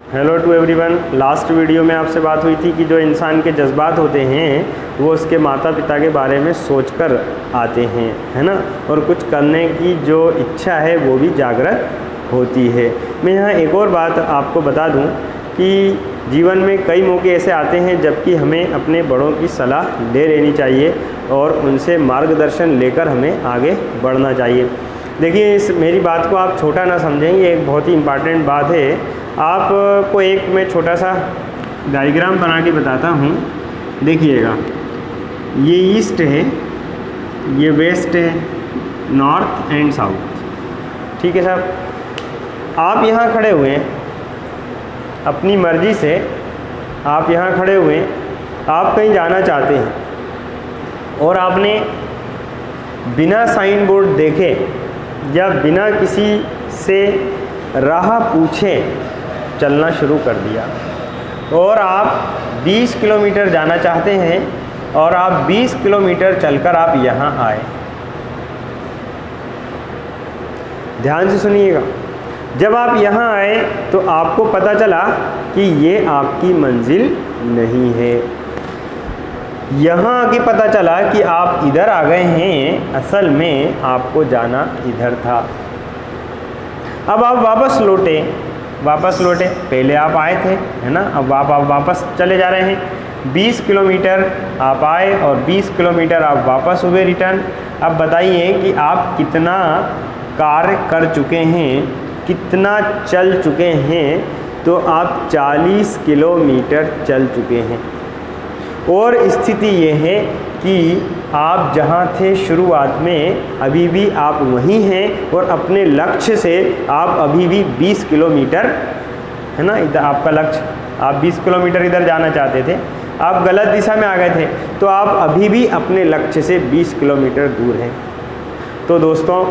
Hello to everyone. Last video में आपसे बात हुई थी कि जो इंसान के जज्बात होते हैं वो उसके माता पिता के बारे में सोचकर आते हैं, है ना, और कुछ करने की जो इच्छा है वो भी जागृत होती है। मैं यहाँ एक और बात आपको बता दूँ कि जीवन में कई मौके ऐसे आते हैं जबकि हमें अपने बड़ों की सलाह ले लेनी चाहिए और उनसे मार्गदर्शन लेकर हमें आगे बढ़ना चाहिए। देखिए, इस मेरी बात को आप छोटा ना समझें, ये एक बहुत ही इम्पॉर्टेंट बात है। आपको एक मैं छोटा सा डायग्राम बना के बताता हूँ। देखिएगा, ये ईस्ट है, ये वेस्ट है, नॉर्थ एंड साउथ। ठीक है साहब, आप यहाँ खड़े हुए हैं अपनी मर्ज़ी से, आप यहाँ खड़े हुए हैं, आप कहीं जाना चाहते हैं और आपने बिना साइन बोर्ड देखे या बिना किसी से राह पूछे चलना शुरू कर दिया और आप 20 किलोमीटर जाना चाहते हैं और आप 20 किलोमीटर चलकर आप यहाँ आए। ध्यान से सुनिएगा, जब आप यहाँ आए तो आपको पता चला कि ये आपकी मंजिल नहीं है। यहाँ आके पता चला कि आप इधर आ गए हैं, असल में आपको जाना इधर था। अब आप वापस लौटे, पहले आप आए थे, है ना, अब आप वापस चले जा रहे हैं। 20 किलोमीटर आप आए और 20 किलोमीटर आप वापस हुए रिटर्न। अब बताइए कि आप कितना कार्य कर चुके हैं, कितना चल चुके हैं। तो आप 40 किलोमीटर चल चुके हैं और स्थिति ये है कि आप जहाँ थे शुरुआत में अभी भी आप वहीं हैं और अपने लक्ष्य से आप अभी भी 20 किलोमीटर, है ना, इधर आपका लक्ष्य, आप 20 किलोमीटर इधर जाना चाहते थे, आप गलत दिशा में आ गए थे, तो आप अभी भी अपने लक्ष्य से 20 किलोमीटर दूर हैं। तो दोस्तों,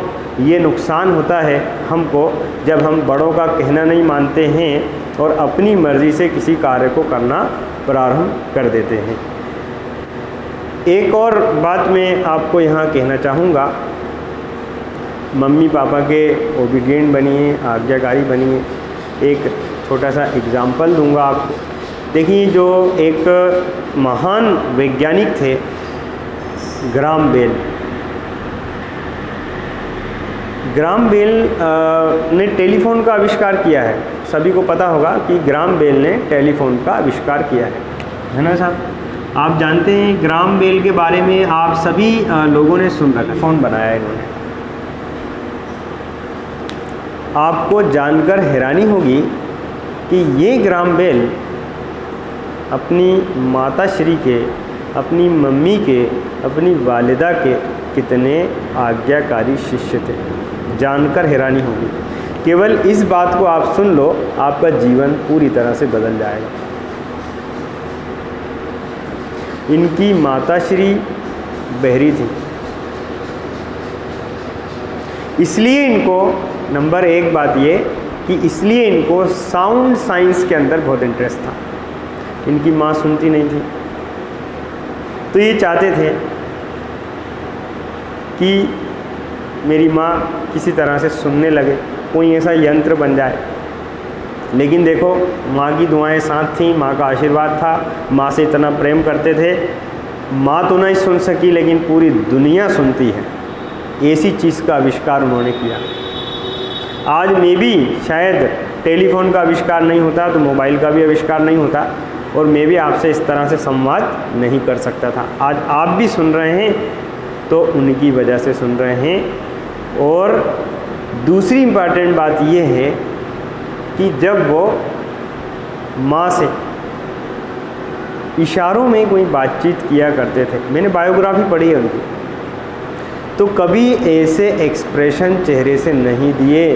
ये नुकसान होता है हमको जब हम बड़ों का कहना नहीं मानते हैं और अपनी मर्ज़ी से किसी कार्य को करना प्रारंभ कर देते हैं। एक और बात मैं आपको यहाँ कहना चाहूँगा, मम्मी पापा के ओबीडिएंट बनिए, आज्ञाकारी बनिए। एक छोटा सा एग्ज़ाम्पल दूँगा आपको। देखिए, जो एक महान वैज्ञानिक थे ग्राम बेल ने टेलीफोन का आविष्कार किया है। सभी को पता होगा कि ग्राम बेल ने टेलीफोन का आविष्कार किया है ना साहब। आप जानते हैं ग्राम बेल के बारे में, आप सभी लोगों ने सुन रखा है। फ़ोन बनाया इन्होंने। आपको जानकर हैरानी होगी कि ये ग्राम बेल अपनी माताश्री के, अपनी मम्मी के, अपनी वालिदा के कितने आज्ञाकारी शिष्य थे। जानकर हैरानी होगी। केवल इस बात को आप सुन लो, आपका जीवन पूरी तरह से बदल जाएगा। इनकी माताश्री बहरी थी, इसलिए इनको, नंबर एक बात ये कि इसलिए इनको साउंड साइंस के अंदर बहुत इंटरेस्ट था। इनकी माँ सुनती नहीं थी, तो ये चाहते थे कि मेरी माँ किसी तरह से सुनने लगे, कोई ऐसा यंत्र बन जाए। लेकिन देखो, माँ की दुआएं साथ थीं, माँ का आशीर्वाद था, माँ से इतना प्रेम करते थे। माँ तो नहीं सुन सकी लेकिन पूरी दुनिया सुनती है। ऐसी चीज़ का आविष्कार उन्होंने किया। आज में भी शायद टेलीफोन का आविष्कार नहीं होता तो मोबाइल का भी आविष्कार नहीं होता और मैं भी आपसे इस तरह से संवाद नहीं कर सकता था। आज आप भी सुन रहे हैं तो उनकी वजह से सुन रहे हैं। और दूसरी इम्पॉर्टेंट बात यह है कि जब वो माँ से इशारों में कोई बातचीत किया करते थे, मैंने बायोग्राफी पढ़ी है उनकी, तो कभी ऐसे एक्सप्रेशन चेहरे से नहीं दिए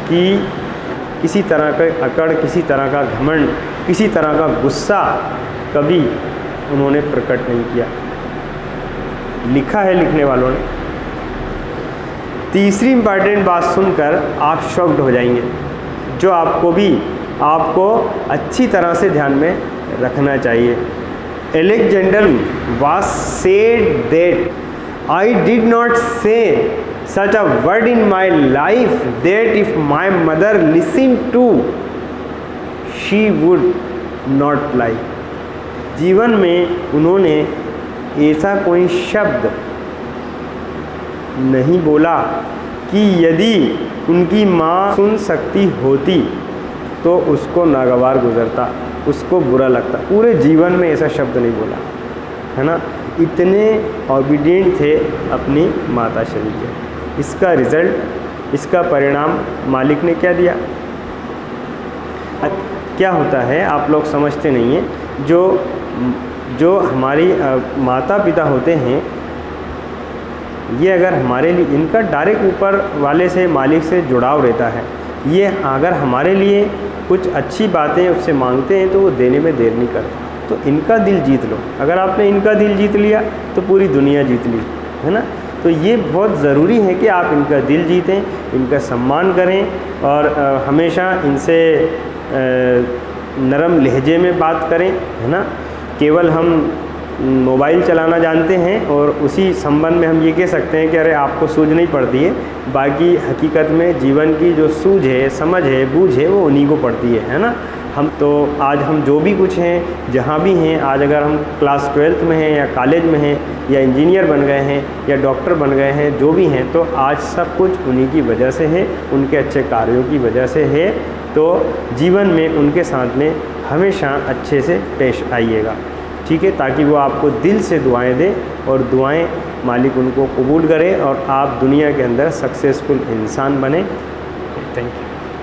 कि किसी तरह का अकड़, किसी तरह का घमंड, किसी तरह का गुस्सा कभी उन्होंने प्रकट नहीं किया। लिखा है लिखने वालों ने। तीसरी इम्पॉर्टेंट बात सुनकर आप शॉक्ड हो जाएंगे, जो आपको अच्छी तरह से ध्यान में रखना चाहिए। Alexander was said that I did not say such a word in my life that if my mother listened to she would not like. जीवन में उन्होंने ऐसा कोई शब्द नहीं बोला कि यदि उनकी माँ सुन सकती होती तो उसको नागवार गुजरता, उसको बुरा लगता। पूरे जीवन में ऐसा शब्द नहीं बोला, है ना। इतने ओबीडिएंट थे अपनी माता श्री के। इसका रिज़ल्ट, इसका परिणाम मालिक ने क्या दिया। क्या होता है आप लोग समझते नहीं हैं। जो हमारी माता पिता होते हैं, ये अगर हमारे लिए, इनका डायरेक्ट ऊपर वाले से, मालिक से जुड़ाव रहता है। ये अगर हमारे लिए कुछ अच्छी बातें उससे मांगते हैं तो वो देने में देर नहीं करता। तो इनका दिल जीत लो। अगर आपने इनका दिल जीत लिया तो पूरी दुनिया जीत ली, है ना। तो ये बहुत ज़रूरी है कि आप इनका दिल जीतें, इनका सम्मान करें और हमेशा इनसे नरम लहजे में बात करें, है ना। केवल हम मोबाइल चलाना जानते हैं और उसी संबंध में हम ये कह सकते हैं कि अरे आपको सूझ नहीं पड़ती है। बाकी हकीकत में जीवन की जो सूझ है, समझ है, बूझ है, वो उन्हीं को पड़ती है ना। हम तो आज हम जो भी कुछ हैं, जहाँ भी हैं, आज अगर हम क्लास 12th में हैं या कॉलेज में हैं या इंजीनियर बन गए हैं या डॉक्टर बन गए हैं, जो भी हैं, तो आज सब कुछ उन्हीं की वजह से है, उनके अच्छे कार्यों की वजह से है। तो जीवन में उनके साथ में हमेशा अच्छे से पेश आइएगा, ठीक है, ताकि वो आपको दिल से दुआएं दें और दुआएं मालिक उनको कबूल करे और आप दुनिया के अंदर सक्सेसफुल इंसान बने। Thank you.